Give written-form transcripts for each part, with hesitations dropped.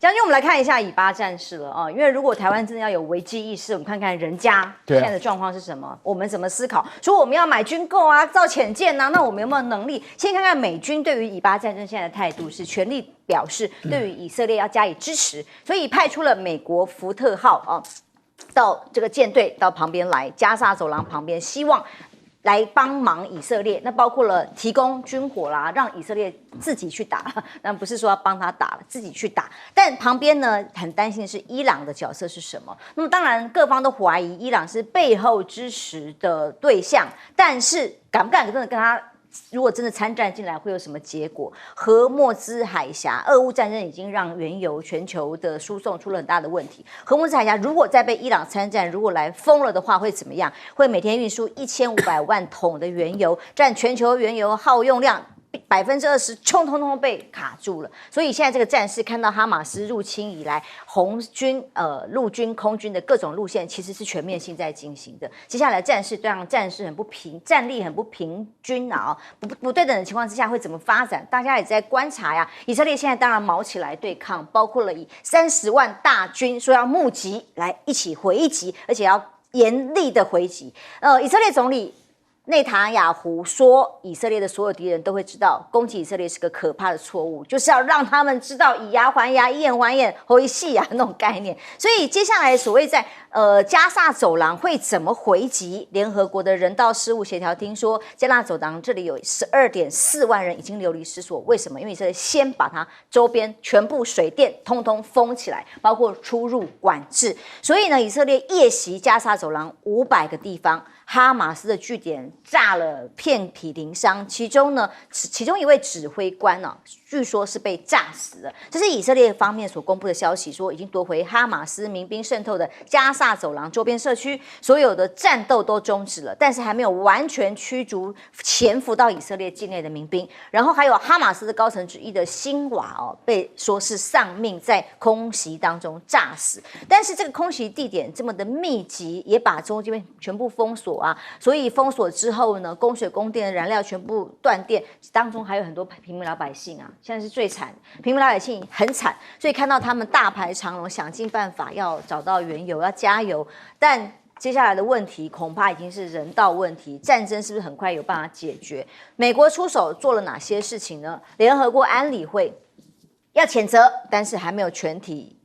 将军，我们来看一下以巴战事了啊，因为如果台湾真的要有危机意识，我们看看人家现在的状况是什么，我们怎么思考？说我们要买军购啊，造潜舰啊，那我们有没有能力？先看看美军对于以巴战争现在的态度是全力表示对于以色列要加以支持，所以派出了美国福特号啊到这个舰队到旁边来，加沙走廊旁边，希望来帮忙以色列，那包括了提供军火啦，让以色列自己去打，那不是说要帮他打了，自己去打。但旁边呢，很担心的是伊朗的角色是什么？那么当然，各方都怀疑伊朗是背后支持的对象，但是敢不敢真的跟他？如果真的参战进来，会有什么结果？和莫兹海峡，俄乌战争已经让原油全球的输送出了很大的问题。和莫兹海峡如果再被伊朗参战，如果来封了的话，会怎么样？会每天运输1500万桶的原油，占全球原油耗用量20%，通通被卡住了。所以现在这个战事，看到哈马斯入侵以来，红军、陆军、空军的各种路线，其实是全面性在进行的。接下来战事让战事很不平，战力很不平均啊，不对等的情况之下会怎么发展？大家也在观察呀。以色列现在当然毛起来对抗，包括了以30万大军说要募集来一起回击，而且要严厉的回击。以色列总理内塔雅胡说，以色列的所有敌人都会知道，攻击以色列是个可怕的错误，就是要让他们知道以牙还牙，以眼还眼，回戏啊那种概念。所以接下来所谓在加萨走廊会怎么回击？联合国的人道事务协调厅说，加萨走廊这里有12.4万人已经流离失所。为什么？因为以色列先把它周边全部水电通通封起来，包括出入管制。所以呢，以色列夜袭加萨走廊500个地方。哈马斯的据点炸了遍体鳞伤，其中一位指挥官据说是被炸死了。这是以色列方面所公布的消息，说已经夺回哈马斯民兵渗透的加萨走廊周边社区，所有的战斗都终止了，但是还没有完全驱逐潜伏到以色列境内的民兵。然后还有哈马斯的高层之一的辛瓦被说是丧命在空袭当中炸死。但是这个空袭地点这么的密集，也把中间全部封锁啊，所以封锁之后呢，供水供电的燃料全部断电，当中还有很多平民老百姓啊，现在是最惨，平民老百姓很惨，所以看到他们大排长龙，想尽办法要找到原油，要加油，但接下来的问题恐怕已经是人道问题，战争是不是很快有办法解决？美国出手做了哪些事情呢？联合国安理会要谴责，但是还没有全体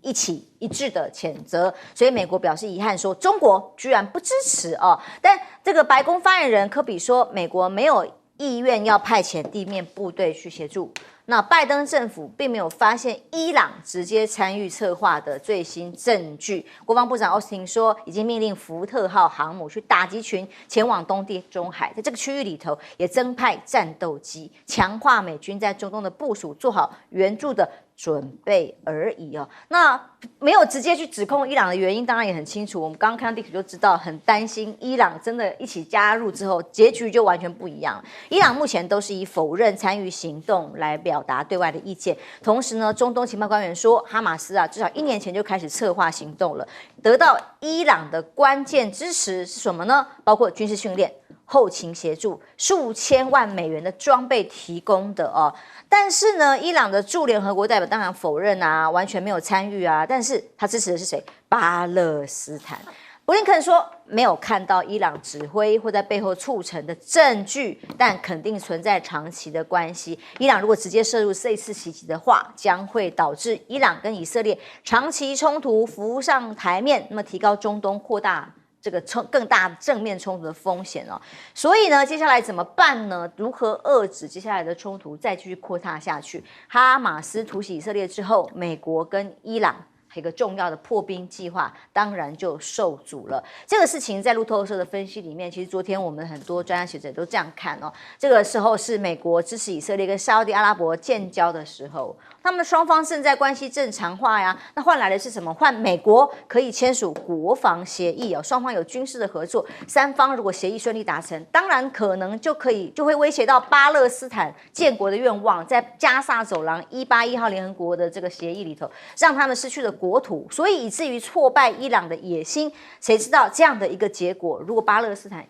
一致的谴责，所以美国表示遗憾说，中国居然不支持哦。但这个白宫发言人科比说，美国没有意愿要派遣地面部队去协助。那拜登政府并没有发现伊朗直接参与策划的最新证据。国防部长奥斯汀说，已经命令福特号航母去打击群前往东地中海，在这个区域里头也增派战斗机，强化美军在中东的部署，做好援助的准备而已哦。那没有直接去指控伊朗的原因，当然也很清楚。我们刚刚看到地图就知道，很担心伊朗真的一起加入之后，结局就完全不一样。伊朗目前都是以否认参与行动来表达对外的意见。同时呢，中东情报官员说，哈马斯至少1年前就开始策划行动了，得到伊朗的关键支持是什么呢？包括军事训练、后勤协助、数千万美元的装备提供的哦。但是呢，伊朗的驻联合国代表当然否认啊，完全没有参与啊。但是他支持的是谁？巴勒斯坦。布林肯说没有看到伊朗指挥或在背后促成的证据，但肯定存在长期的关系。伊朗如果直接涉入这次袭击的话，将会导致伊朗跟以色列长期冲突浮上台面，那么提高中东扩大这个更大正面冲突的风险哦。所以呢，接下来怎么办呢？如何遏制接下来的冲突再继续扩大下去？哈马斯突袭以色列之后，美国跟伊朗还有一个重要的破冰计划，当然就受阻了。这个事情在路透社的分析里面，其实昨天我们很多专家学者都这样看哦。这个时候是美国支持以色列跟沙烏地阿拉伯建交的时候，他们双方正在关系正常化呀。那换来的是什么？换美国可以签署国防协议哦，双方有军事的合作。三方如果协议顺利达成，当然可能就会威胁到巴勒斯坦建国的愿望，在加萨走廊181号联合国的这个协议里头，让他们失去了国土，所以以至于挫败伊朗的野心。谁知道这样的一个结果，如果巴勒斯坦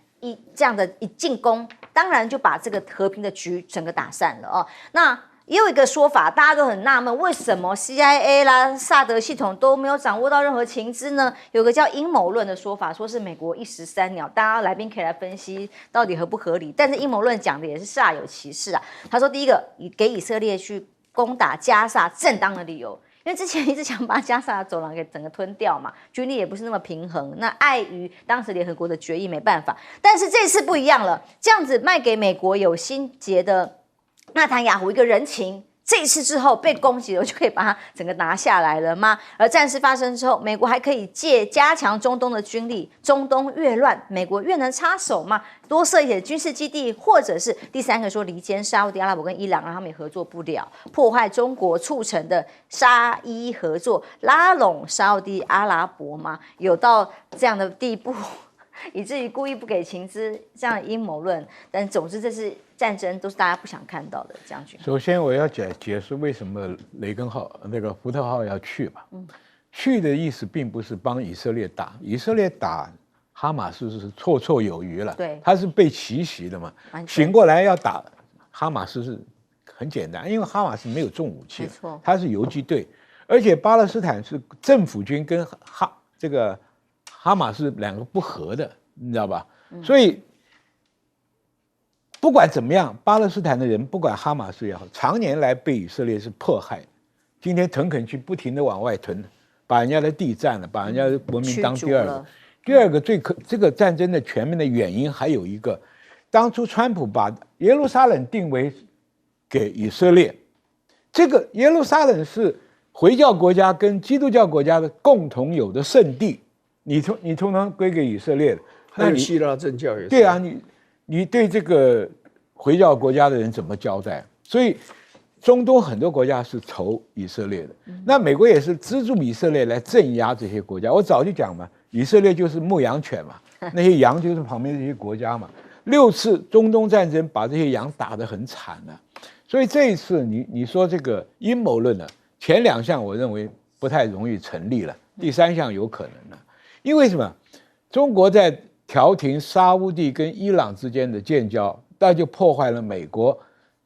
这样的一进攻，当然就把这个和平的局整个打散了哦。那也有一个说法，大家都很纳闷，为什么 CIA 啦、萨德系统都没有掌握到任何情资呢？有个叫阴谋论的说法，说是美国一石三鸟，大家来宾可以来分析到底合不合理。但是阴谋论讲的也是煞有其事啊。他说，第一个，给以色列去攻打加萨正当的理由。因为之前一直想把加沙的走廊给整个吞掉嘛，军力也不是那么平衡，那碍于当时联合国的决议没办法。但是这次不一样了，这样子卖给美国有心结的纳坦雅胡一个人情，这一次之后被攻击了，就可以把它整个拿下来了吗？而战事发生之后，美国还可以加强中东的军力，中东越乱，美国越能插手吗？多设一些军事基地，或者是第三个说离间沙烏地阿拉伯跟伊朗，让他们也合作不了，破坏中国促成的沙伊合作，拉拢沙烏地阿拉伯吗？有到这样的地步，以至于故意不给情资，这样的阴谋论。但总之，这是战争，都是大家不想看到的。将军，首先我要解释为什么雷根号那个福特号要去吧。去的意思并不是帮以色列打，以色列打哈马斯是绰绰有余了，对，他是被奇袭的嘛，醒过来要打哈马斯是很简单，因为哈马斯没有重武器，没错，他是游击队，而且巴勒斯坦是政府军跟这个哈马斯两个不和的，你知道吧？所以不管怎么样，巴勒斯坦的人不管哈马斯也好，常年来被以色列是迫害，今天腾肯去不停的往外吞，把人家的地占了，把人家的文明当第二个。第二个这个战争的全面的原因还有一个，当初川普把耶路撒冷定为给以色列，这个耶路撒冷是回教国家跟基督教国家的共同有的圣地，你通通归给以色列的，还有希腊正教也是。对啊，你对这个回教国家的人怎么交代？所以中东很多国家是仇以色列的，那美国也是资助以色列来镇压这些国家。我早就讲嘛，以色列就是牧羊犬嘛，那些羊就是旁边这些国家嘛。6次中东战争把这些羊打得很惨了，所以这一次你说这个阴谋论呢，前2项我认为不太容易成立了，第3项有可能了，因为什么？中国在调停沙烏地跟伊朗之间的建交，那就破坏了美国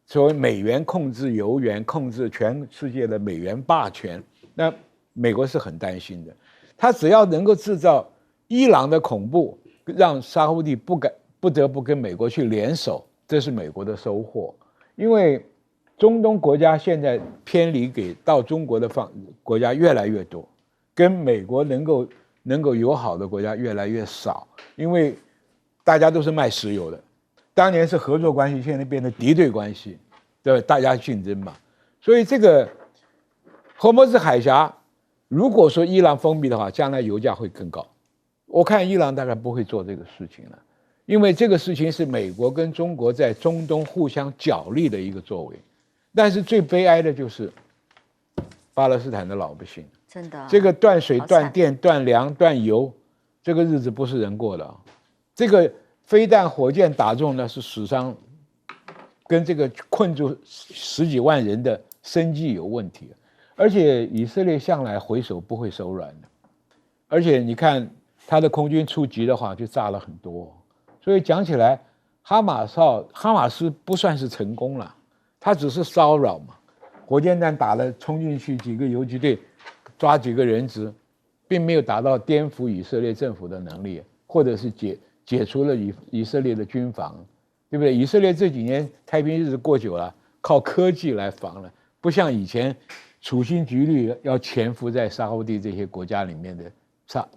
所谓美元控制油源、控制全世界的美元霸权。那美国是很担心的，他只要能够制造伊朗的恐怖，让沙烏地不得不跟美国去联手，这是美国的收获。因为中东国家现在偏离给到中国的国家越来越多，跟美国能够友好的国家越来越少，因为大家都是卖石油的，当年是合作关系，现在变成敌对关系，对吧？大家竞争嘛。所以这个霍莫兹海峡，如果说伊朗封闭的话，将来油价会更高。我看伊朗大概不会做这个事情了，因为这个事情是美国跟中国在中东互相角力的一个作为。但是最悲哀的就是巴勒斯坦的老百姓，真的，这个断水、断电、断粮、断油，这个日子不是人过的啊！这个飞弹、火箭打中呢，是史上跟这个困住10几万人的生计有问题。而且以色列向来回手不会手软的，而且你看他的空军出击的话，就炸了很多。所以讲起来，哈马斯不算是成功了，他只是骚扰嘛。火箭弹打了，冲进去几个游击队，抓几个人质，并没有达到颠覆以色列政府的能力，或者是解除了以色列的军防，对不对？以色列这几年太平日子过久了，靠科技来防了，不像以前处心积虑要潜伏在沙烏地这些国家里面的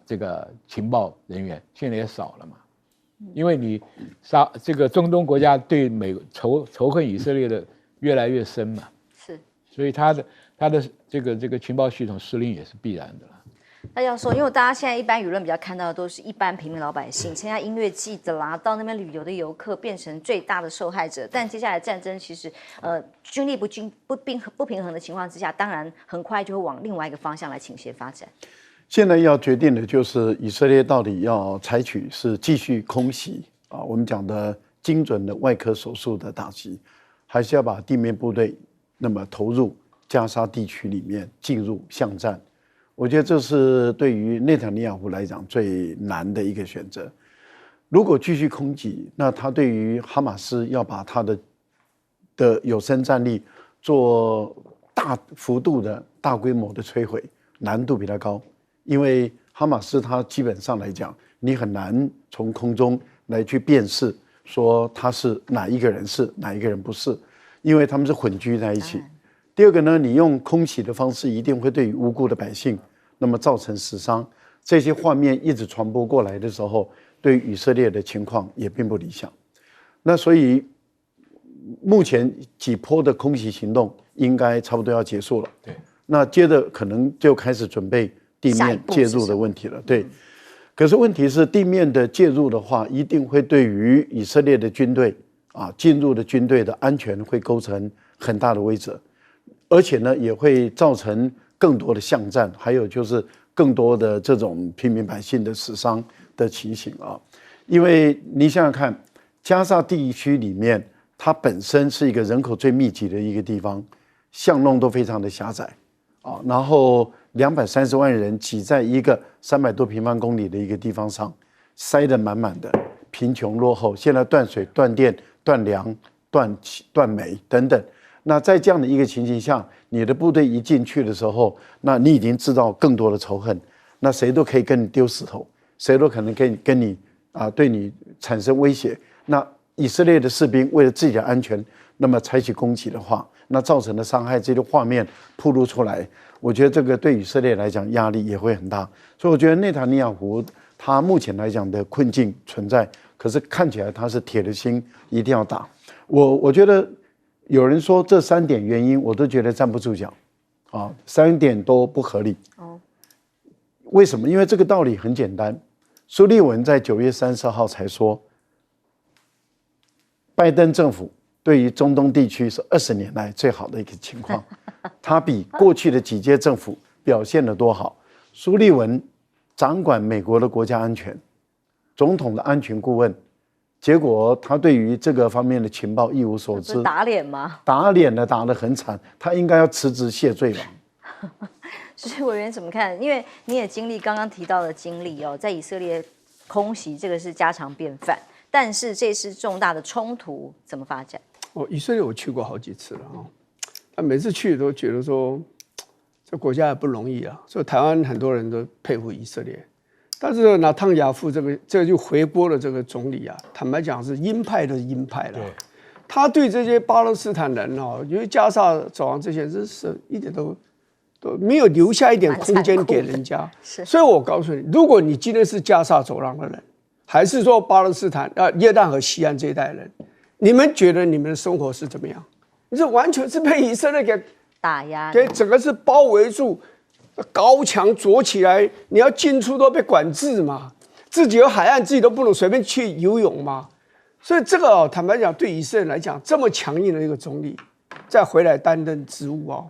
这个情报人员，现在也少了嘛。因为你这个中东国家对仇恨以色列的越来越深嘛，是，所以他的这个情报系统失灵也是必然的了。那要说，因为大家现在一般舆论比较看到的都是一般平民老百姓，参加音乐季的啦，到那边旅游的游客变成最大的受害者。但接下来战争其实，军力不平衡的情况之下，当然很快就会往另外一个方向来倾斜发展。现在要决定的就是以色列到底要采取是继续空袭啊，我们讲的精准的外科手术的打击，还是要把地面部队那么投入加沙地区里面进入巷战。我觉得这是对于内塔尼亚胡来讲最难的一个选择。如果继续空袭，那他对于哈马斯要把他的有生战力做大幅度的大规模的摧毁，难度比较高，因为哈马斯它基本上来讲，你很难从空中来去辨识说他是哪一个人是哪一个人不是，因为他们是混居在一起。第二个呢，你用空袭的方式一定会对于无辜的百姓那么造成死伤，这些画面一直传播过来的时候，对于以色列的情况也并不理想。那所以目前几波的空袭行动应该差不多要结束了，对，那接着可能就开始准备地面介入的问题了，对。可是问题是，地面的介入的话，一定会对于以色列的军队进入的军队的安全会构成很大的威慑，而且呢，也会造成更多的巷战，还有就是更多的这种平民百姓的死伤的情形啊。因为你想想看，加沙地区里面，它本身是一个人口最密集的一个地方，巷弄都非常的狭窄然后230万人挤在一个300多平方公里的一个地方上，塞得满满的，贫穷落后，现在断水、断电、断粮、断煤等等。那在这样的一个情形下，你的部队一进去的时候，那你已经制造更多的仇恨，那谁都可以跟你丢石头，谁都可能跟你对你产生威胁。那以色列的士兵为了自己的安全，那么采取攻击的话，那造成的伤害，这些画面暴露出来，我觉得这个对以色列来讲压力也会很大。所以我觉得内塔尼亚胡他目前来讲的困境存在，可是看起来他是铁了心一定要打。我觉得有人说这3点原因，我都觉得站不住脚，3点都不合理。为什么？因为这个道理很简单，苏利文在9月30号才说，拜登政府对于中东地区是20年来最好的一个情况，他比过去的几届政府表现得多好。苏利文掌管美国的国家安全，总统的安全顾问，结果他对于这个方面的情报一无所知，打脸吗？打脸了，打得很惨，他应该要辞职谢罪了。所以委员怎么看？因为你也经历刚刚提到的经历在以色列空袭这个是家常便饭，但是这次重大的冲突怎么发展？以色列我去过好几次了但每次去都觉得说这国家也不容易啊，所以台湾很多人都佩服以色列。但是纳坦雅夫这个就回国的这个总理坦白讲是鹰派的鹰派了。他对这些巴勒斯坦人因为加沙走廊这些人是一点都没有留下一点空间给人家。所以我告诉你，如果你今天是加沙走廊的人，还是说巴勒斯坦约旦河西岸这一带人，你们觉得你们的生活是怎么样？你这完全是被以色列给打压，给整个是包围住，高墙筑起来，你要进出都被管制嘛，自己有海岸自己都不能随便去游泳嘛。所以这个坦白讲，对以色列来讲，这么强硬的一个总理再回来担任职务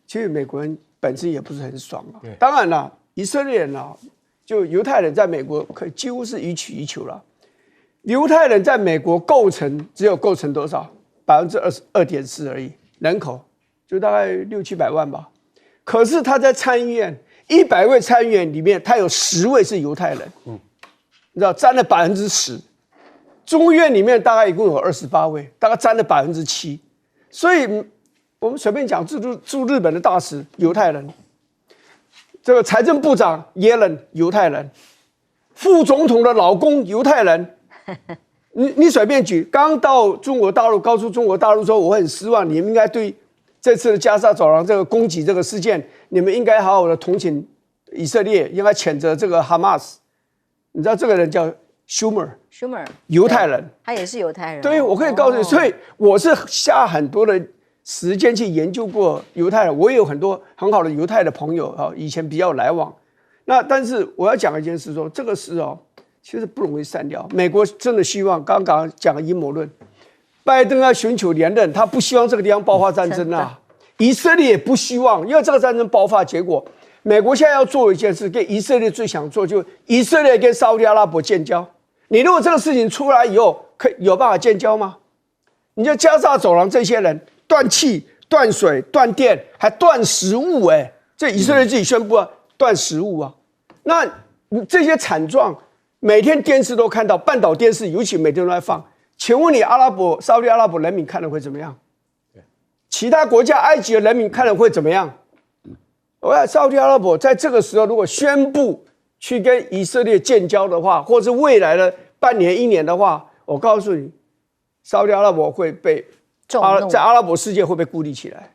其实美国人本身也不是很爽当然了，以色列人就犹太人在美国几乎是予取予求了。犹太人在美国只有构成多少？2.4%而已，人口就大概600-700万吧。可是他在参议院100位参议员里面，他有10位是犹太人，你知道占了10%。众议院里面大概一共有28位，大概占了7%。所以我们随便讲，驻日本的大使犹太人，这个财政部长耶伦犹太人，副总统的老公犹太人。你随便举，刚到中国大陆，告诉中国大陆说我很失望，你们应该对这次的加沙走廊这个攻击这个事件，你们应该好好的同情以色列，应该谴责这个哈马斯。你知道这个人叫 Schumer， 犹太人，他也是犹太人。对，我可以告诉你，所以我是下很多的时间去研究过犹太人，我也有很多很好的犹太的朋友以前比较有来往。那但是我要讲一件事说，这个事其实不容易删掉。美国真的希望，刚刚讲的阴谋论，拜登要寻求连任，他不希望这个地方爆发战争以色列也不希望，因为这个战争爆发结果，美国现在要做一件事，跟以色列最想做，就以色列跟沙特阿拉伯建交。你如果这个事情出来以后，有办法建交吗？你就加沙走廊这些人断气、断水、断电，还断食物这以色列自己宣布断食物那这些惨状。每天电视都看到，半岛电视尤其每天都在放。请问你沙特阿拉伯人民看了会怎么样？其他国家埃及的人民看了会怎么样？沙特阿拉伯在这个时候如果宣布去跟以色列建交的话，或是未来的半年1年的话，我告诉你，沙特阿拉伯会被在阿拉伯世界会被孤立起来。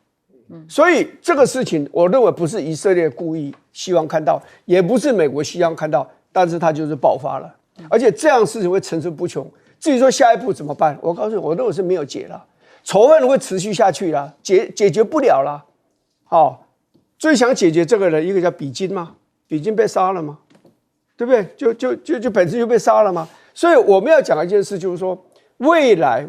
所以这个事情，我认为不是以色列故意希望看到，也不是美国希望看到，但是它就是爆发了，而且这样的事情会层出不穷。至于说下一步怎么办，我告诉你，我认为是没有解了，仇恨会持续下去了，解决不了了。好，最想解决这个人，一个叫比金嘛，比金被杀了嘛，对不对？就本身就被杀了嘛。所以我们要讲一件事，就是说未来。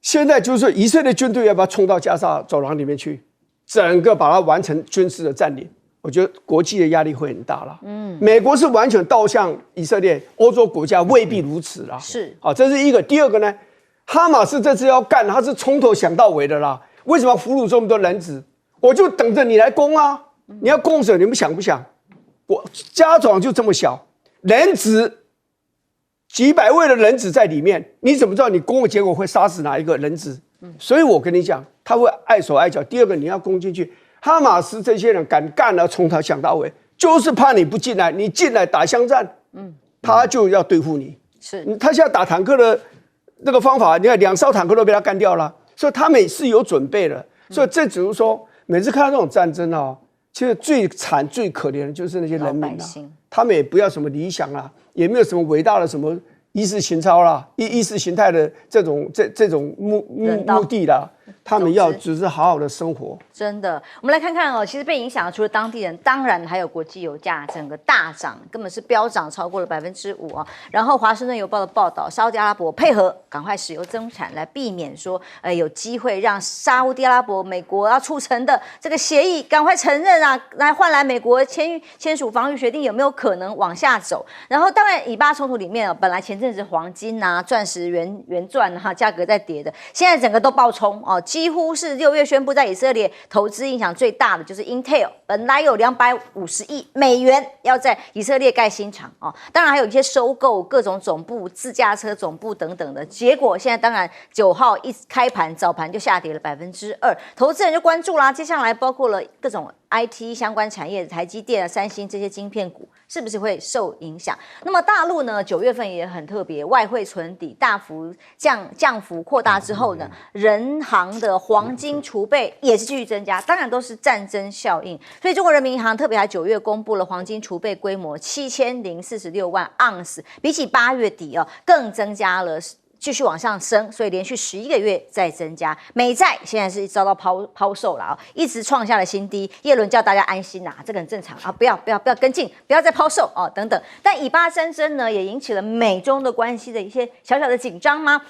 现在就是说，以色列军队要不要冲到加沙走廊里面去，整个把它完成军事的占领？我觉得国际的压力会很大了。美国是完全倒向以色列，欧洲国家未必如此啦。是，好，这是一个。第二个呢，哈马斯这次要干，他是从头想到尾的啦。为什么俘虏这么多人质？我就等着你来攻啊！你要攻什么？你们想不想？家长就这么小，人质。几百位的人质在里面，你怎么知道你攻的结果会杀死哪一个人质？所以我跟你讲，他会碍手碍脚。第二个，你要攻进去，哈马斯这些人敢干了，从头想到尾，就是怕你不进来，你进来打巷战，他就要对付你。是，他现在打坦克的那个方法，你看2艘坦克都被他干掉了，所以他们是有准备的。所以这只是说，每次看到这种战争啊，其实最惨、最可怜的就是那些人民啊，他们也不要什么理想啦。也没有什么伟大的什么意识形态啦，意识形态的这种目的啦，他们要只是好好的生活。真的，我们来看看哦，其实被影响的除了当地人，当然还有国际油价整个大涨，根本是飙涨超过了5%啊。然后华盛顿邮报的报道，沙烏地阿拉伯配合赶快石油增产，来避免说有机会让沙烏地阿拉伯美国要促成的这个协议赶快承认啊，来换来美国签署防御协定有没有可能往下走？然后当然以巴冲突里面本来前阵子黄金啊、钻石原钻啊价格在跌的，现在整个都爆冲哦，几乎是6月宣布在以色列投资影响最大的就是 Intel， 本来有250亿美元要在以色列盖新厂哦，当然还有一些收购各种总部、自驾车总部等等的，结果现在当然9号一开盘早盘就下跌了2%，投资人就关注啦，接下来包括了各种 IT 相关产业，台积电、三星这些晶片股是不是会受影响？那么大陆呢，9月份也很特别，外汇存底大幅降幅扩大之后呢，人行的黄金储备也是继续增加，当然都是战争效应。所以中国人民银行特别在9月公布了黄金储备规模7046万盎司，比起8月底更增加了。继续往上升，所以连续11个月在增加。美债现在是遭到抛售了一直创下了新低。耶伦叫大家安心这个很正常不要跟进，不要再抛售等等。但以巴战争呢，也引起了美中的关系的一些小小的紧张吗？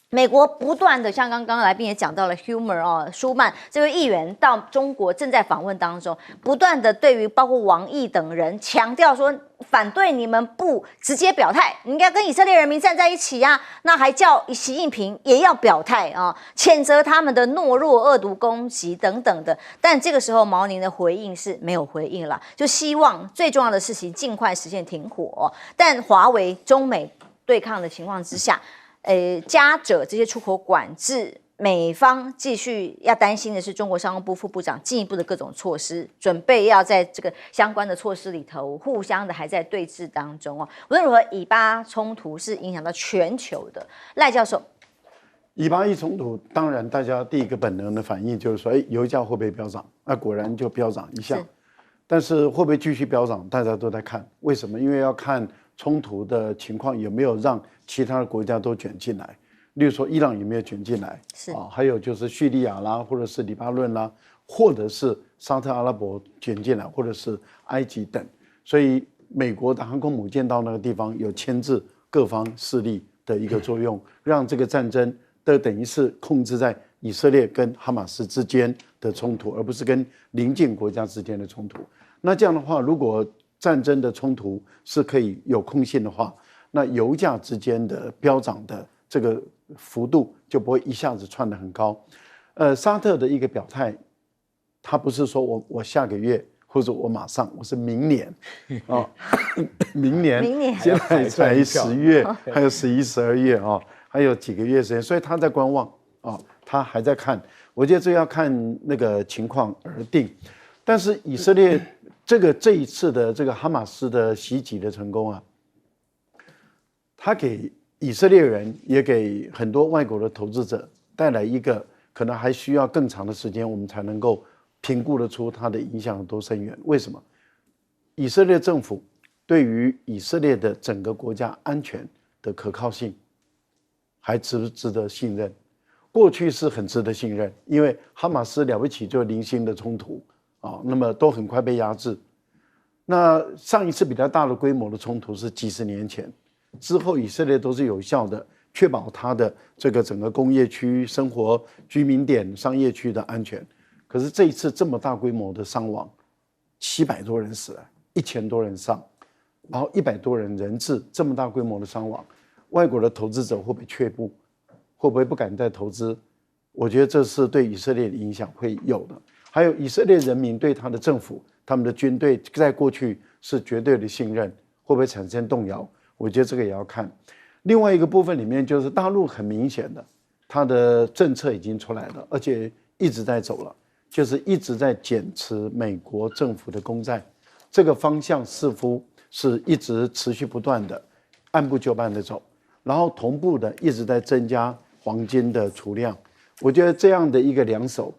美国不断的，像刚刚来宾也讲到了 Humor 舒曼这位议员到中国正在访问当中，不断的对于包括王毅等人强调说，反对你们不直接表态，你应该跟以色列人民站在一起呀。那还叫习近平也要表态谴责他们的懦弱、恶毒攻击等等的。但这个时候毛宁的回应是没有回应了，就希望最重要的事情尽快实现停火。但华为中美对抗的情况之下。加者这些出口管制，美方继续要担心的是中国商务部副部长进一步的各种措施，准备要在这个相关的措施里头互相的还在对峙当中无论如何，以巴冲突是影响到全球的。赖教授，以巴一冲突，当然大家第一个本能的反应就是说，油价会不会飙涨？那果然就飙涨一下，但是会不会继续飙涨？大家都在看，为什么？因为要看冲突的情况有没有让其他的国家都卷进来，例如说伊朗有没有卷进来，还有就是叙利亚啦，或者是黎巴嫩啦，或者是沙特阿拉伯卷进来，或者是埃及等。所以美国的航空母舰到那个地方有牵制各方势力的一个作用，让这个战争的等于是控制在以色列跟哈马斯之间的冲突，而不是跟邻近国家之间的冲突。那这样的话，如果战争的冲突是可以有空性的话，那油价之间的飙涨的这个幅度就不会一下子窜得很高。沙特的一个表态，他不是说我下个月或者我马上，我是明年明年现在才10月，还有11、12月还有几个月时间，所以他在观望啊，他还在看。我觉得这要看那个情况而定。但是以色列这一次的这个哈马斯的袭击的成功啊，他给以色列人也给很多外国的投资者带来一个可能还需要更长的时间，我们才能够评估得出它的影响有多深远。为什么？以色列政府对于以色列的整个国家安全的可靠性还值不值得信任？过去是很值得信任，因为哈马斯了不起就零星的冲突啊，那么都很快被压制。那上一次比较大的规模的冲突是几十年前，之后以色列都是有效的确保它的这个整个工业区、生活居民点、商业区的安全。可是这一次这么大规模的伤亡，700多人死了，1000多人伤，然后100多人人质，这么大规模的伤亡，外国的投资者会不会却步？会不会不敢再投资？我觉得这是对以色列的影响会有的。还有以色列人民对他的政府、他们的军队，在过去是绝对的信任，会不会产生动摇？我觉得这个也要看。另外一个部分里面就是大陆很明显的，它的政策已经出来了，而且一直在走了，就是一直在减持美国政府的公债，这个方向似乎是一直持续不断的，按部就班的走，然后同步的一直在增加黄金的储量。我觉得这样的一个两手，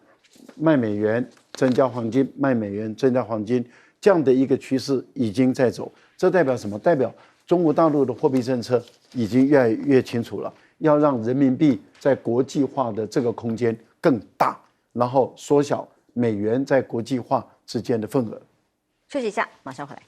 卖美元增加黄金，卖美元增加黄金，这样的一个趋势已经在走。这代表什么？代表中国大陆的货币政策已经越来越清楚了，要让人民币在国际化的这个空间更大，然后缩小美元在国际化之间的份额。休息一下，马上回来。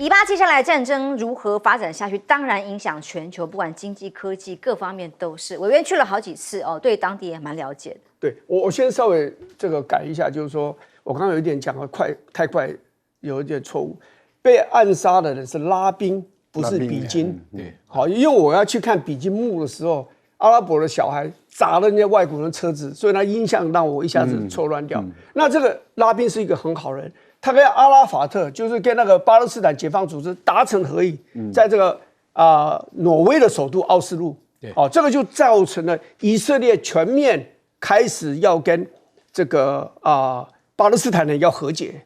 以巴接下来战争如何发展下去，当然影响全球，不管经济、科技各方面都是。委员去了好几次哦，对当地也蛮了解的。对，我先稍微这个改一下，就是说我刚刚有一点讲的太快，有一点错误。被暗杀的人是拉宾，不是比金。对，好，因为我要去看比金墓的时候，阿拉伯的小孩砸了人家外国人车子，所以他印象让我一下子错乱掉。那这个拉宾是一个很好人。他跟阿拉法特就是跟那个巴勒斯坦解放组织达成合议，在这个挪威的首都奥斯陆，这个就造成了以色列全面开始要跟这个巴勒斯坦人要和解。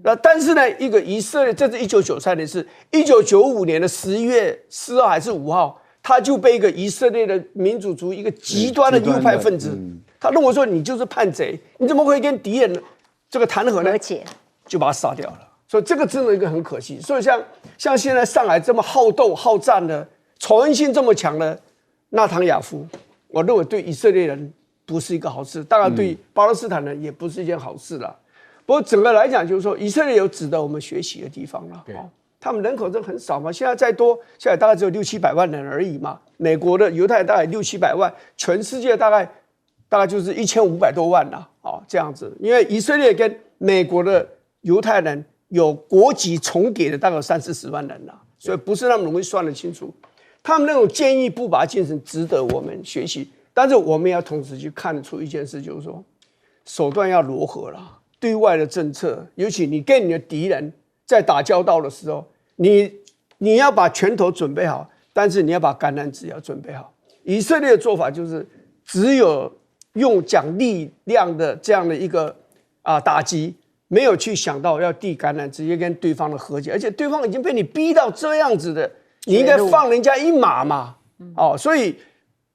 那但是呢，一个以色列，这是1993年，是1995年的11月4号还是5号，他就被一个以色列的民主主义一个极端的右派分子，他认为说你就是叛贼，你怎么会跟敌人这个谈和呢？和解。就把他杀掉了，所以这个真的一个很可惜。所以像现在上海这么好斗好战的、仇恨性这么强的纳坦雅夫，我认为对以色列人不是一个好事，当然对巴勒斯坦人也不是一件好事了。不过整个来讲，就是说以色列有值得我们学习的地方了。他们人口真的很少嘛，现在再多，现在大概只有600-700万人而已嘛。美国的犹太人大概600-700万，全世界大概就是1500多万啦，这样子。因为以色列跟美国的犹太人有国籍重叠的大概有30-40万人啦，所以不是那么容易算得清楚。他们那种坚毅不拔精神值得我们学习，但是我们也要同时去看出一件事，就是说手段要如何啦，对外的政策，尤其你跟你的敌人在打交道的时候，你要把拳头准备好，但是你要把橄榄枝要准备好。以色列的做法就是只有用讲力量的这样的一个打击。没有去想到要递橄榄，直接跟对方的和解，而且对方已经被你逼到这样子的，你应该放人家一马嘛。所以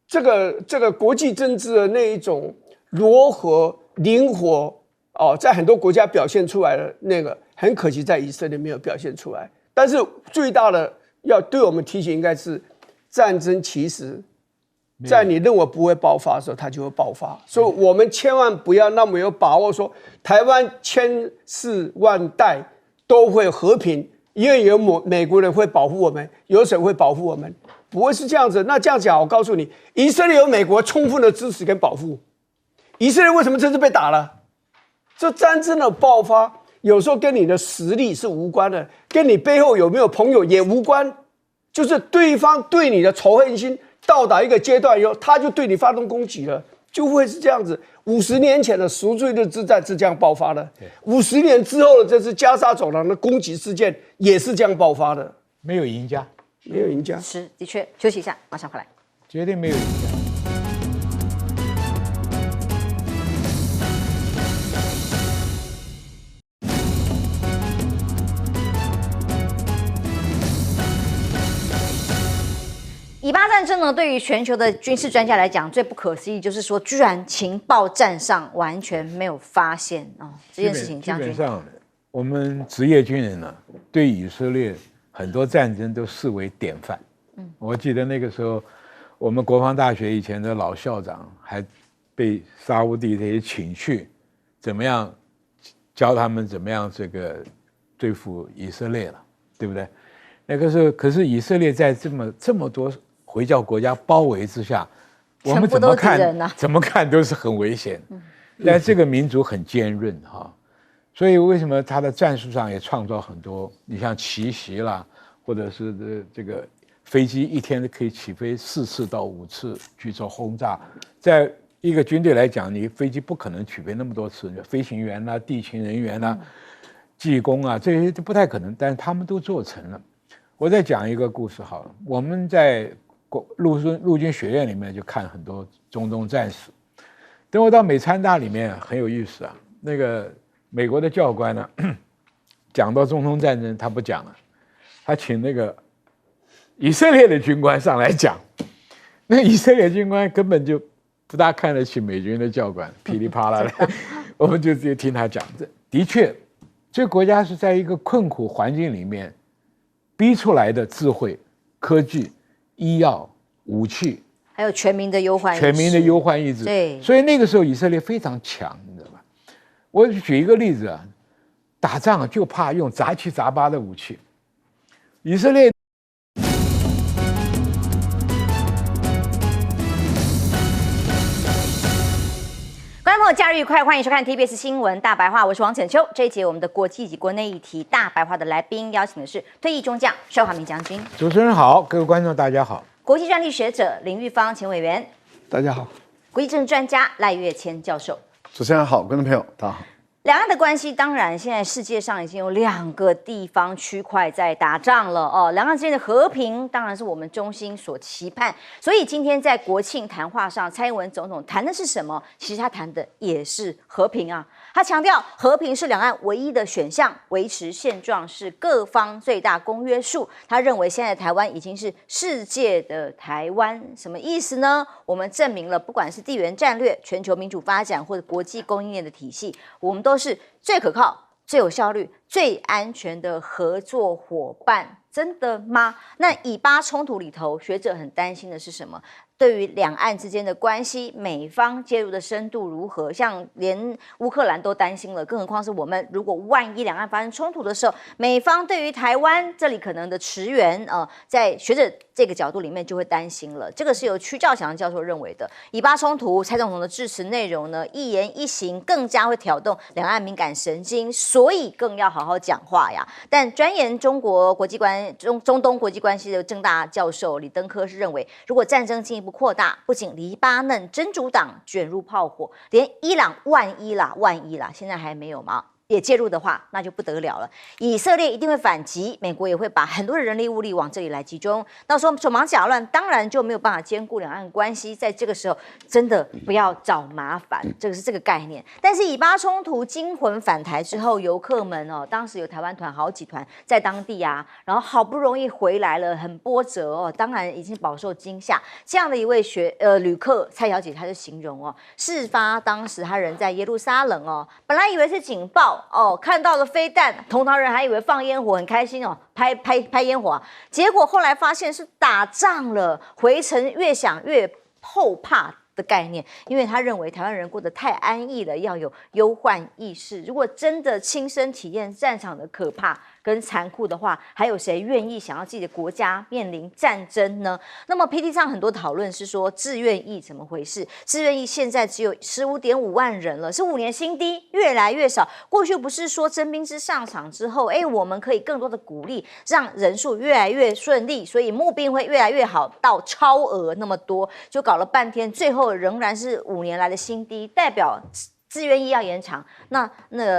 这个国际政治的那一种柔和灵活在很多国家表现出来的那个，很可惜在以色列没有表现出来。但是最大的要对我们提醒，应该是战争其实在你认为不会爆发的时候，它就会爆发。所以我们千万不要那么有把握说，台湾千世万代都会和平，因为有美国人会保护我们，有谁会保护我们？不会是这样子。那这样讲，我告诉你，以色列有美国充分的支持跟保护。以色列为什么这次被打了？这战争的爆发，有时候跟你的实力是无关的，跟你背后有没有朋友也无关，就是对方对你的仇恨心到达一个阶段以后，他就对你发动攻击了。就会是这样子。50年前的赎罪日之战是这样爆发的，50年之后的这次加沙走廊的攻击事件也是这样爆发的，没有赢家，没有赢家。是，的确，休息一下，马上回来。绝对没有赢家。以巴战争呢，对于全球的军事专家来讲，最不可思议就是说，居然情报站上完全没有发现这件事情。基本上，我们职业军人呢，对以色列很多战争都视为典范。我记得那个时候，我们国防大学以前的老校长还被沙烏地这些请去，怎么样教他们怎么样这个对付以色列了，对不对？那个时候，可是以色列在这么多回教国家包围之下，我们怎么看都是很危险。但这个民族很坚韧所以为什么他的战术上也创造很多？你像奇袭啦，或者是这个飞机一天可以起飞4次到5次去做轰炸，在一个军队来讲，你飞机不可能起飞那么多次，飞行员啦、地勤人员啦、技工啊，这些都不太可能，但是他们都做成了。我再讲一个故事好了，我们在陆军学院里面就看很多中东战史。等我到美参大里面很有意思那个美国的教官呢，讲到中东战争他不讲了，他请那个以色列的军官上来讲。那以色列军官根本就不大看得起美军的教官，噼里啪啦的，我们就直接听他讲。的确，这个国家是在一个困苦环境里面逼出来的智慧、科技、医药、武器，还有全民的忧患意志。对，所以那个时候以色列非常强，你知道吧？我举一个例子打仗就怕用杂七杂八的武器。以色列。观众朋友，假日愉快，欢迎收看 TBS 新闻大白话，我是王浅秋。这一节我们的国际及国内议题大白话的来宾，邀请的是退役中将邵华明将军。主持人好，各位观众大家好。国际专利学者林玉芳前委员，大家好。国际政治专家赖岳谦教授。主持人好，观众朋友大家好。两岸的关系，当然现在世界上已经有2个地方区块在打仗了两岸之间的和平，当然是我们衷心所期盼。所以今天在国庆谈话上，蔡英文总统谈的是什么？其实他谈的也是和平啊。他强调和平是两岸唯一的选项，维持现状是各方最大公约数。他认为现在的台湾已经是世界的台湾，什么意思呢？我们证明了，不管是地缘战略、全球民主发展或者国际供应链的体系，我们都是最可靠、最有效率、最安全的合作伙伴。真的吗？那以巴冲突里头，学者很担心的是什么？对于两岸之间的关系，美方介入的深度如何？像连乌克兰都担心了，更何况是我们。如果万一两岸发生冲突的时候，美方对于台湾这里可能的驰援，在学者这个角度里面就会担心了。这个是由屈兆祥教授认为的。以巴冲突，蔡总统的致辞内容呢，一言一行更加会挑动两岸敏感神经，所以更要好好讲话呀。但专研中东国际关系的政大教授李登科是认为，如果战争进一步扩大，不仅黎巴嫩真主党卷入炮火，连伊朗万一啦，现在还没有吗？也介入的话，那就不得了了。以色列一定会反击，美国也会把很多的人力物力往这里来集中。到时候手忙脚乱，当然就没有办法兼顾两岸关系。在这个时候，真的不要找麻烦，这个是这个概念。但是以巴冲突惊魂返台之后，游客们当时有台湾团好几团在当地然后好不容易回来了，很波折当然已经饱受惊吓。这样的一位旅客蔡小姐，她就形容事发当时她人在耶路撒冷本来以为是警报。看到了飞弹，同行人还以为放烟火，很开心拍烟火结果后来发现是打仗了，回程越想越后怕的概念，因为他认为台湾人过得太安逸了，要有忧患意识。如果真的亲身体验战场的可怕，跟残酷的话，还有谁愿意想要自己的国家面临战争呢？那么 PT 上很多讨论是说志愿役怎么回事？志愿役现在只有15.5万人了，是5年新低，越来越少。过去不是说征兵制上场之后，我们可以更多的鼓励，让人数越来越顺利，所以募兵会越来越好，到超额那么多，就搞了半天，最后仍然是5年来的新低，代表志愿役要延长，那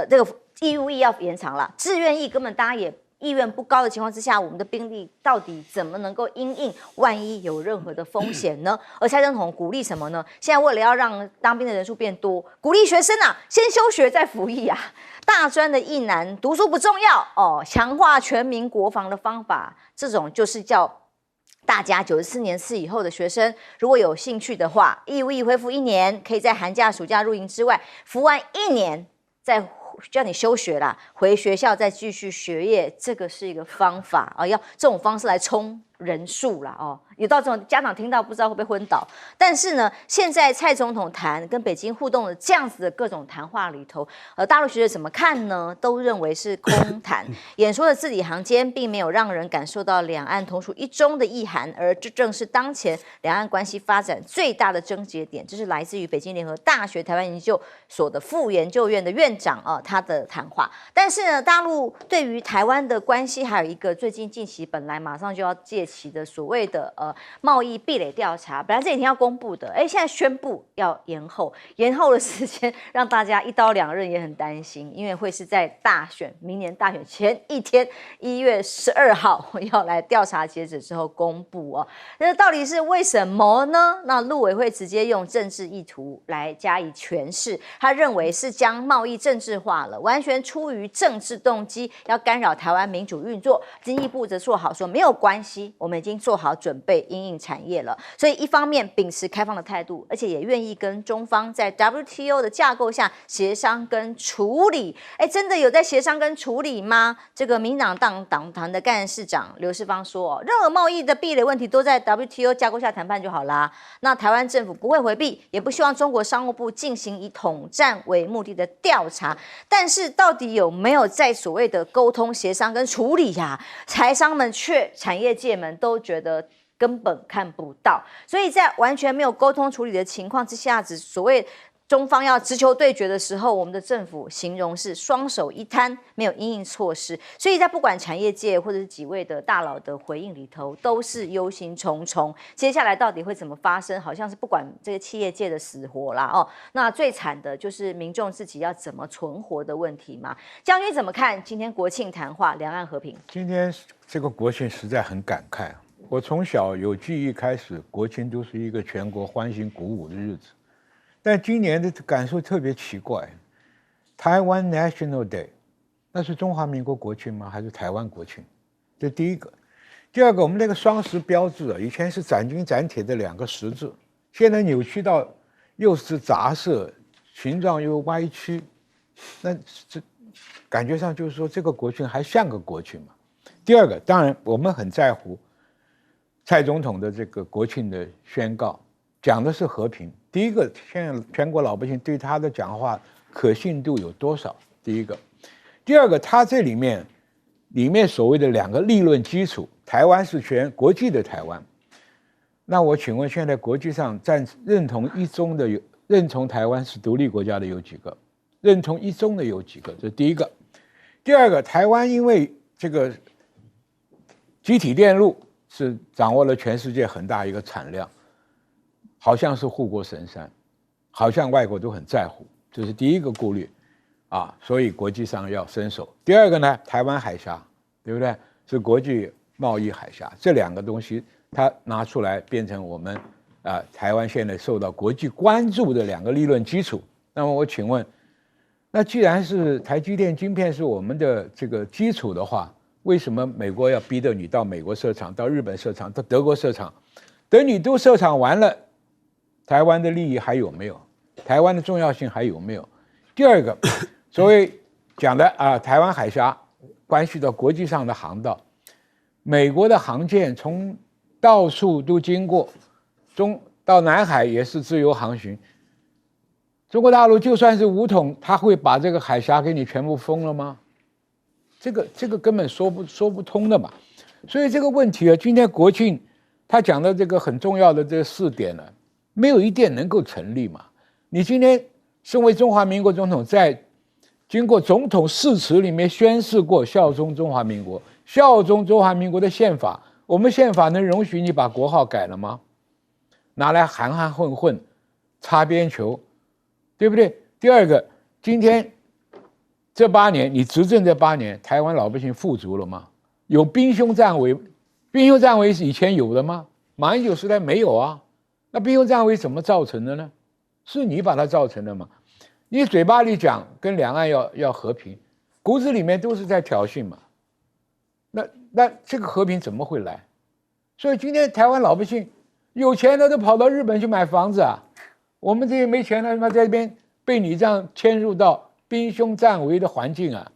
这个义务役要延长了，志愿役根本大家也意愿不高的情况之下，我们的兵力到底怎么能够因应万一有任何的风险呢？而蔡总统鼓励什么呢？现在为了要让当兵的人数变多，鼓励学生啊，先休学再服役啊。大专的役男读书不重要哦，强化全民国防的方法，这种就是叫大家94年次以后的学生，如果有兴趣的话，义务役恢复1年，可以在寒假、暑假、露营之外服完1年，再叫你休学啦，回学校再继续学业，这个是一个方法啊，要这种方式来冲人数啦哦。有到这种家长听到不知道会不会昏倒，但是呢，现在蔡总统谈跟北京互动的这样子的各种谈话里头，大陆学者怎么看呢？都认为是空谈，演说的字里行间并没有让人感受到两岸同属一中的意涵，而这正是当前两岸关系发展最大的症结点。这是来自于北京联合大学台湾研究所的副研究院的院长他的谈话。但是呢，大陆对于台湾的关系还有一个最近近期本来马上就要届期的所谓的贸易壁垒调查，本来这几天要公布的，现在宣布要延后的时间，让大家一刀两刃也很担心，因为会是在明年大选前一天，1月12号要来调查截止之后公布哦。那到底是为什么呢？那陆委会直接用政治意图来加以诠释，他认为是将贸易政治化了，完全出于政治动机，要干扰台湾民主运作。经济部则做好说没有关系，我们已经做好准备因应产业了。所以一方面秉持开放的态度，而且也愿意跟中方在 WTO 的架构下协商跟处理。真的有在协商跟处理吗？这个民党党团的干事长刘世芳说，任何贸易的壁垒问题都在 WTO 架构下谈判就好啦。那台湾政府不会回避，也不希望中国商务部进行以统战为目的的调查。但是到底有没有在所谓的沟通协商跟处理呀？台商们产业界们都觉得根本看不到，所以在完全没有沟通处理的情况之下，所谓中方要直球对决的时候，我们的政府形容是双手一摊，没有因应措施。所以在不管产业界或者是几位的大佬的回应里头，都是忧心忡忡。接下来到底会怎么发生？好像是不管这个企业界的死活啦哦。那最惨的就是民众自己要怎么存活的问题嘛。将军怎么看今天国庆谈话，两岸和平？今天这个国庆实在很感慨。我从小有记忆开始，国庆都是一个全国欢欣鼓舞的日子。但今年的感受特别奇怪，台湾 National Day， 那是中华民国国庆吗？还是台湾国庆？这第一个。第二个，我们那个双十标志以前是斩钉斩铁的2个十字，现在扭曲到又是杂色，形状又歪曲，那这感觉上就是说这个国庆还像个国庆吗？第二个，当然我们很在乎蔡总统的这个国庆的宣告，讲的是和平。第一个，现在全国老百姓对他的讲话可信度有多少？第一个，第二个，他这里面所谓的2个立论基础，台湾是全国际的台湾。那我请问，现在国际上认同一中的认同台湾是独立国家的有几个？认同一中的有几个？这是第一个。第二个，台湾因为这个集体电路是掌握了全世界很大一个产量，好像是护国神山，好像外国都很在乎，这是第一个顾虑啊，所以国际上要伸手。第二个呢，台湾海峡，对不对？是国际贸易海峡，这2个东西它拿出来变成我们台湾现在受到国际关注的2个理论基础。那么我请问，那既然是台积电晶片是我们的这个基础的话，为什么美国要逼着你到美国设厂、到日本设厂、到德国设厂？等你都设厂完了，台湾的利益还有没有？台湾的重要性还有没有？第二个，所谓讲的台湾海峡关系到国际上的航道，美国的航舰从到处都经过，到南海也是自由航行。中国大陆就算是武统，他会把这个海峡给你全部封了吗？这个根本说不通的嘛。所以这个问题啊，今天国庆他讲的这个很重要的这4点呢，没有一点能够成立嘛。你今天身为中华民国总统，在经过总统誓词里面宣誓过效忠中华民国，效忠中华民国的宪法，我们宪法能容许你把国号改了吗？拿来含混擦边球，对不对？第二个，今天这8年你执政这8年，台湾老百姓富足了吗？有兵凶战危？兵凶战危是以前有的吗？马英九时代没有啊。那兵凶战危怎么造成的呢？是你把它造成的嘛？你嘴巴里讲跟两岸要和平，骨子里面都是在挑衅嘛。那这个和平怎么会来？所以今天台湾老百姓有钱的都跑到日本去买房子啊，我们这些没钱的他妈在这边被你这样迁入到兵凶战危的环境啊！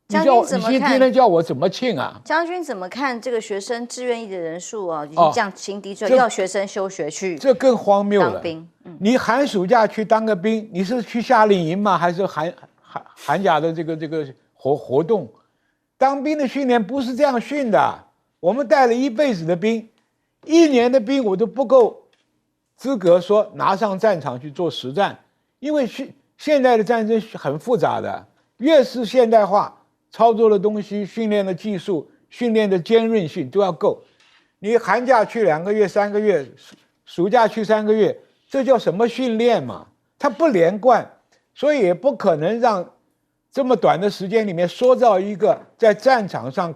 将军怎么看？你今天叫我怎么庆啊？将军怎么看这个学生志愿役的人数啊？已经降轻低，要学生休学去，这更荒谬了。当兵，你寒暑假去当个兵，你是去夏令营吗？还是寒假的这个活动？当兵的训练不是这样训的。我们带了一辈子的兵，1年的兵我都不够资格说拿上战场去做实战，因为现代的战争很复杂的，越是现代化，操作的东西、训练的技术、训练的尖锐性都要够。你寒假去2个月、3个月，暑假去3个月，这叫什么训练嘛？它不连贯，所以也不可能让这么短的时间里面塑造一个在战场上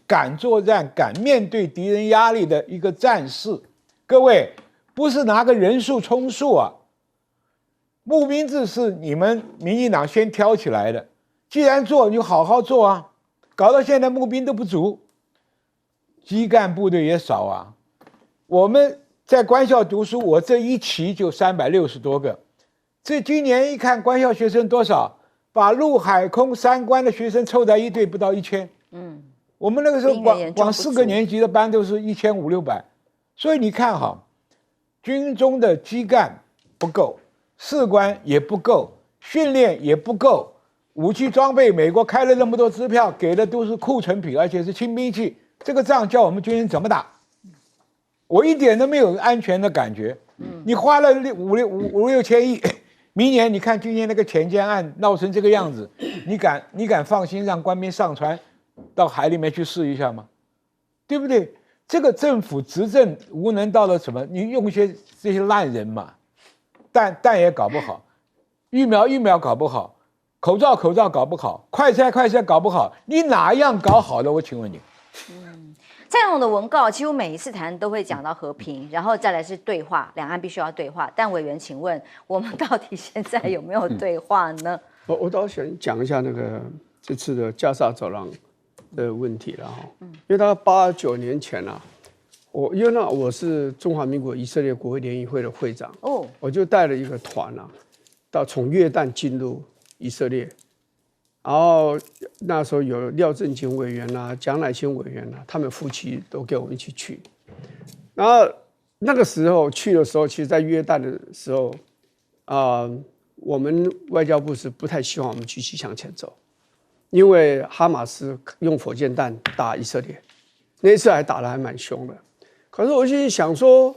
敢作战、敢面对敌人压力的一个战士。各位，不是拿个人数充数啊！募兵制是你们民进党先挑起来的，既然做，你就好好做啊！搞到现在募兵都不足，基干部队也少啊。我们在官校读书，我这一期就360多个，这今年一看官校学生多少？把陆海空3关的学生凑在一队不到1000，我们那个时候光4个年级的班都是1500-600，所以你看哈，军中的基干不够，士官也不够，训练也不够，武器装备美国开了那么多支票，给的都是库存品，而且是轻兵器，这个仗叫我们军人怎么打？我一点都没有安全的感觉。你花了5-6千亿。明年你看今年那个潜舰案闹成这个样子，你敢放心让官兵上船到海里面去试一下吗？对不对？这个政府执政无能到了什么？你用这些烂人嘛，弹也搞不好，疫苗搞不好，口罩搞不好，快筛搞不好，你哪样搞好的？我请问你。蔡总统的文告几乎每一次谈都会讲到和平，然后再来是对话，两岸必须要对话。但委员，请问我们到底现在有没有对话呢？我倒想讲一下那个这次的加沙走廊的问题了哈，因为大概8、9年前啊，因为我是中华民国以色列国会联谊会的会长，我就带了一个团啊，从约旦进入以色列。然后那时候有廖正勤委员啊、蒋乃馨委员啊，他们夫妻都给我们一起去。然后那个时候去的时候，其实在约旦的时候，我们外交部是不太希望我们继续向前走，因为哈马斯用火箭弹打以色列，那一次还打得还蛮凶的。可是我心里想说，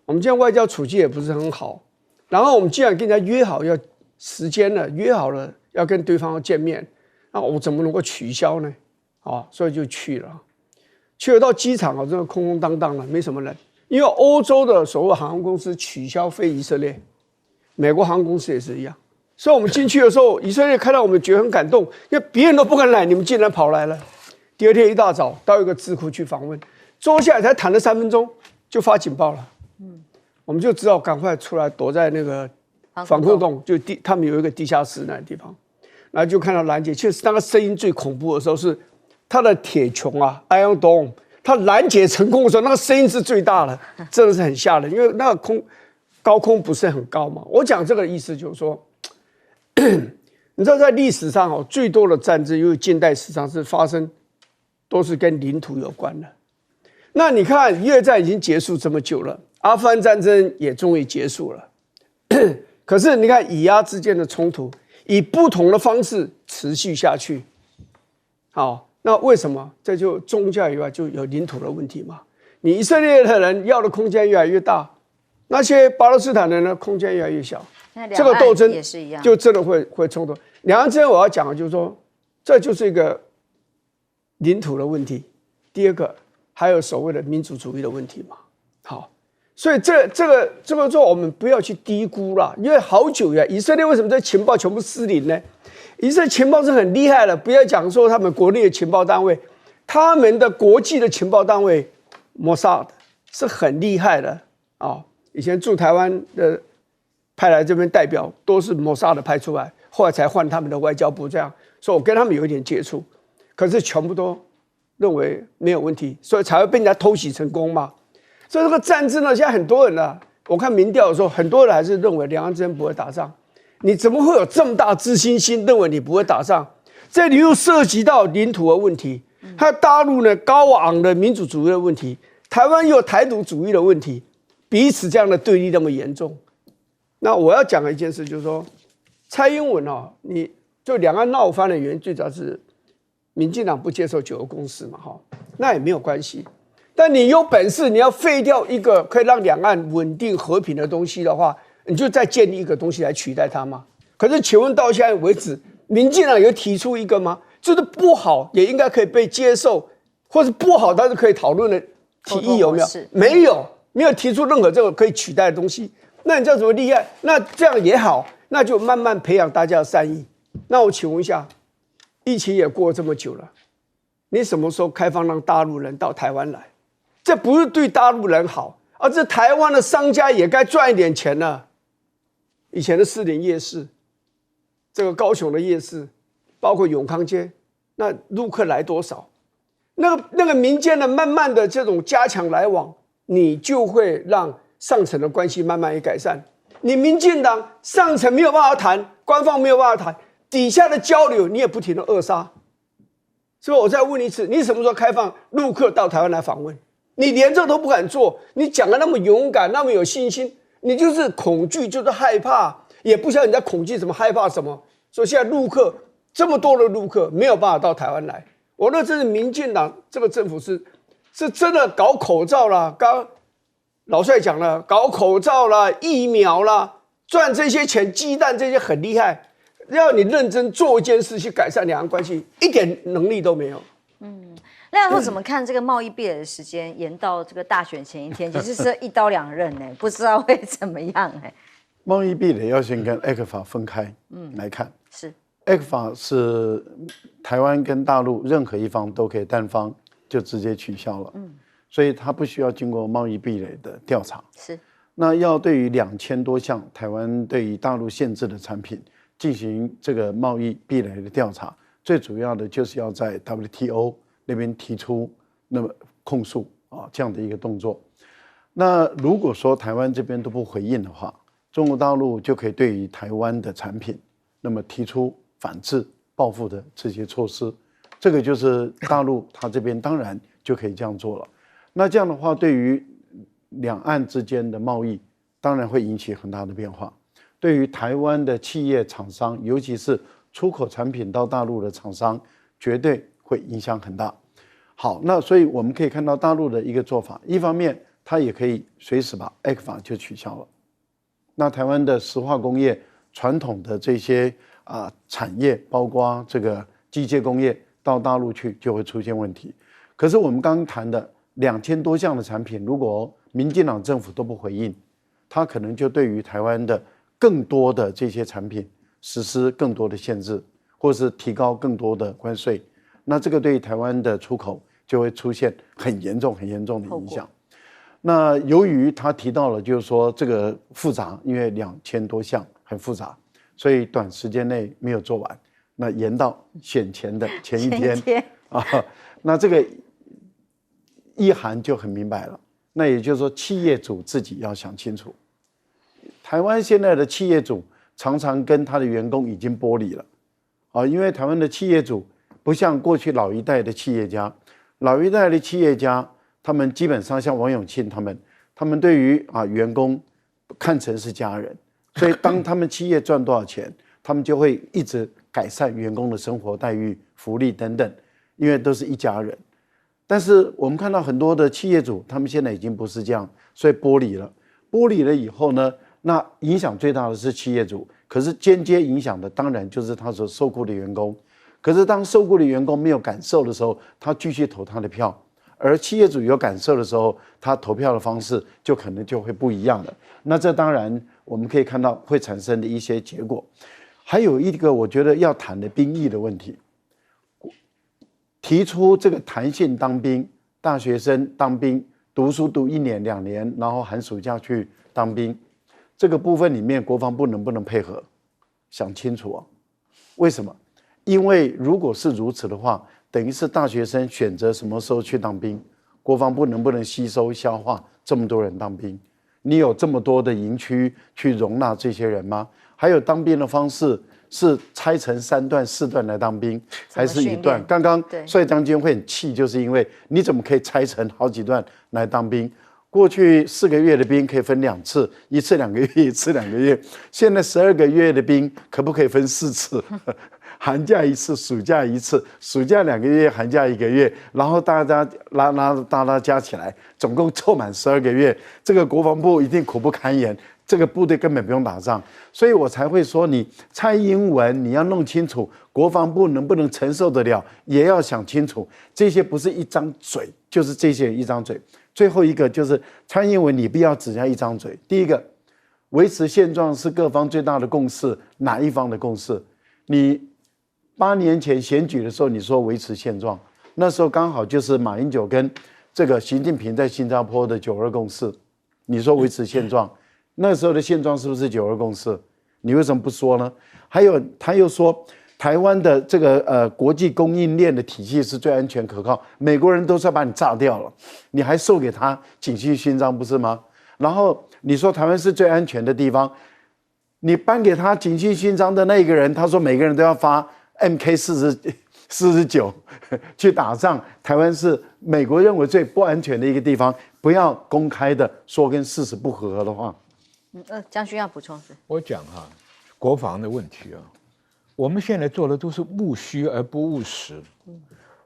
我们现在外交处境也不是很好，然后我们既然跟人家约好要时间了，约好了要跟对方见面，那我怎么能够取消呢？所以就去了。去了到机场真的空空荡荡的，没什么人。因为欧洲的所谓航空公司取消飞以色列，美国航空公司也是一样。所以我们进去的时候，以色列看到我们觉得很感动，因为别人都不敢来，你们竟然跑来了。第二天一大早到一个智库去访问，坐下来才谈了3分钟就发警报了。我们就只好赶快出来躲在那个防空洞，就他们有一个地下室那个地方。然后就看到拦截，确实那个声音最恐怖的时候是它的铁穹啊 ，Iron Dome， 它拦截成功的时候，那个声音是最大的，真的是很吓人，因为那个高空不是很高嘛。我讲这个意思就是说，你知道在历史上最多的战争，因为近代史上是发生都是跟领土有关的。那你看越战已经结束这么久了，阿富汗战争也终于结束了，可是你看以阿之间的冲突以不同的方式持续下去。那为什么？这就宗教以外就有领土的问题嘛。你以色列的人要的空间越来越大，那些巴勒斯坦人呢空间越来越小，这个斗争也是一样，就真的会冲突。两岸之间我要讲的就是说，这就是一个领土的问题。第二个还有所谓的民族主义的问题嘛。好，所以这个做我们不要去低估了，因为好久以色列为什么这情报全部失灵呢？以色列情报是很厉害的，不要讲说他们国内的情报单位，他们的国际的情报单位摩萨德是很厉害的啊。以前驻台湾的派来这边代表都是摩萨德派出来，后来才换他们的外交部这样，所以我跟他们有一点接触，可是全部都认为没有问题，所以才会被人家偷袭成功嘛。所以这个战争呢，现在很多人呢，我看民调的时候，很多人还是认为两岸之间不会打仗。你怎么会有这么大自信心，认为你不会打仗？这里又涉及到领土的问题，还有大陆呢高昂的民主主义的问题，台湾又有台独主义的问题，彼此这样的对立那么严重。那我要讲的一件事就是说，蔡英文你就两岸闹翻的原因，最主要是民进党不接受九二共识嘛，那也没有关系。但你有本事，你要废掉一个可以让两岸稳定和平的东西的话，你就再建立一个东西来取代它吗？可是请问到现在为止，民进党有提出一个吗？就是不好也应该可以被接受，或是不好但是可以讨论的提议有没有？没有提出任何这个可以取代的东西。那你叫什么厉害？那这样也好，那就慢慢培养大家的善意。那我请问一下，疫情也过这么久了，你什么时候开放让大陆人到台湾来？这不是对大陆人好，而这台湾的商家也该赚一点钱了。以前的士林夜市，这个高雄的夜市，包括永康街，那陆客来多少？那个民间的慢慢的这种加强来往，你就会让上层的关系慢慢也改善。你民进党上层没有办法谈，官方没有办法谈，底下的交流你也不停的扼杀。所以我再问一次，你什么时候开放陆客到台湾来访问？你连这都不敢做，你讲的那么勇敢，那么有信心，你就是恐惧，就是害怕，也不晓得你在恐惧什么，害怕什么。所以现在陆客这么多的陆客没有办法到台湾来，我认为这是民进党这个政府是真的搞口罩啦，刚刚老帅讲了，搞口罩啦、疫苗啦，赚这些钱、鸡蛋这些很厉害，要你认真做一件事去改善两岸关系，一点能力都没有。那要怎么看这个贸易壁垒的时间延到这个大选前一天，其实是一刀两刃呢，不知道会怎么样哎。贸易壁垒要先跟 ECFA 分开来看。是 ECFA 是台湾跟大陆任何一方都可以单方就直接取消了，所以它不需要经过贸易壁垒的调查。是。那要对于2000多项台湾对于大陆限制的产品进行这个贸易壁垒的调查，最主要的就是要在 WTO 那边提出那么控诉这样的一个动作。那如果说台湾这边都不回应的话，中国大陆就可以对于台湾的产品那么提出反制报复的这些措施。这个就是大陆它这边当然就可以这样做了。那这样的话，对于两岸之间的贸易当然会引起很大的变化，对于台湾的企业厂商，尤其是出口产品到大陆的厂商，绝对会影响很大。好，那所以我们可以看到大陆的一个做法，一方面它也可以随时把 ECFA 就取消了，那台湾的石化工业、传统的这些产业，包括这个机械工业到大陆去就会出现问题。可是我们刚刚谈的2000多项的产品，如果民进党政府都不回应，它可能就对于台湾的更多的这些产品实施更多的限制，或是提高更多的关税。那这个对台湾的出口就会出现很严重的影响。那由于他提到了，就是说这个复杂，因为2000多项很复杂，所以短时间内没有做完，那延到选前的前一天那这个意涵就很明白了。那也就是说，企业主自己要想清楚。台湾现在的企业主常常跟他的员工已经剥离了因为台湾的企业主不像过去老一代的企业家，他们基本上像王永庆他们对于员工看成是家人，所以当他们企业赚多少钱，他们就会一直改善员工的生活待遇、福利等等。因为都是一家人。但是我们看到很多的企业主，他们现在已经不是这样，所以剥离了。剥离了以后呢，那影响最大的是企业主，可是间接影响的当然就是他所受雇的员工。可是当受雇的员工没有感受的时候，他继续投他的票；而企业主有感受的时候，他投票的方式就可能就会不一样了。那这当然我们可以看到会产生的一些结果。还有一个我觉得要谈的兵役的问题。提出这个弹性当兵，大学生当兵，读书读1年2年，然后寒暑假去当兵，这个部分里面国防部能不能配合？想清楚啊！为什么？因为如果是如此的话，等于是大学生选择什么时候去当兵，国防部能不能吸收消化这么多人当兵？你有这么多的营区去容纳这些人吗？还有当兵的方式是拆成3段4段来当兵，还是1段？刚刚帅将军会很气，就是因为你怎么可以拆成好几段来当兵？过去4个月的兵可以分2次，一次2个月，一次2个月。现在12个月的兵可不可以分4次？寒假1次，暑假1次，暑假2个月，寒假1个月，然后大家大家加起来，总共凑满12个月，这个国防部一定苦不堪言。这个部队根本不用打仗，所以我才会说你蔡英文你要弄清楚国防部能不能承受得了，也要想清楚，这些不是一张嘴，就是这些人一张嘴。最后一个就是蔡英文，你不要只要一张嘴。第一个，维持现状是各方最大的共识，哪一方的共识？你8年前选举的时候，你说维持现状，那时候刚好就是马英九跟这个习近平在新加坡的9·2共识，你说维持现状。那时候的现状是不是9·2共识？你为什么不说呢？还有，他又说台湾的这个国际供应链的体系是最安全可靠，美国人都是要把你炸掉了，你还授给他景气勋章不是吗？然后你说台湾是最安全的地方，你颁给他景气勋章的那个人，他说每个人都要发 MK49去打仗，台湾是美国认为最不安全的一个地方，不要公开的说跟事实不合的话。将军要补充是？我讲哈，国防的问题啊，我们现在做的都是务虚而不务实。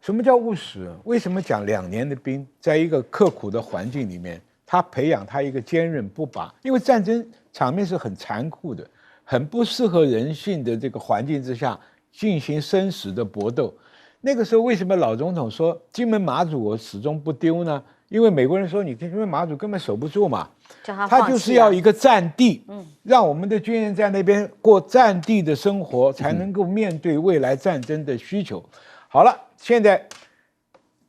什么叫务实？为什么讲2年的兵，在一个刻苦的环境里面，他培养他一个坚韧不拔？因为战争场面是很残酷的，很不适合人性的这个环境之下进行生死的搏斗。那个时候为什么老总统说金门马祖我始终不丢呢？因为美国人说你金门马祖根本守不住嘛，他就是要一个战地，让我们的军人在那边过战地的生活，才能够面对未来战争的需求。好了，现在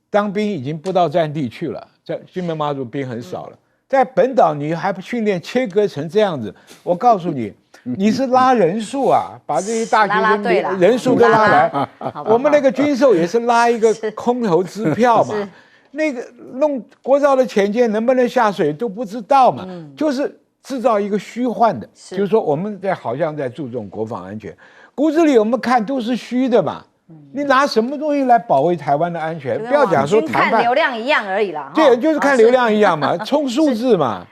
当兵已经不到战地去了，在金门马祖兵很少了，在本岛你还不训练切割成这样子，我告诉你。你是拉人数啊，把这些大军人数都拉来。我们那个军售也是拉一个空头支票嘛，那个弄国造的潜舰能不能下水都不知道嘛，就是制造一个虚幻的，就是说我们好像在注重国防安全，骨子里我们看都是虚的嘛。你拿什么东西来保卫台湾的安全？不要讲说谈判，看流量一样而已啦。对，就是看流量一样嘛，冲数字嘛。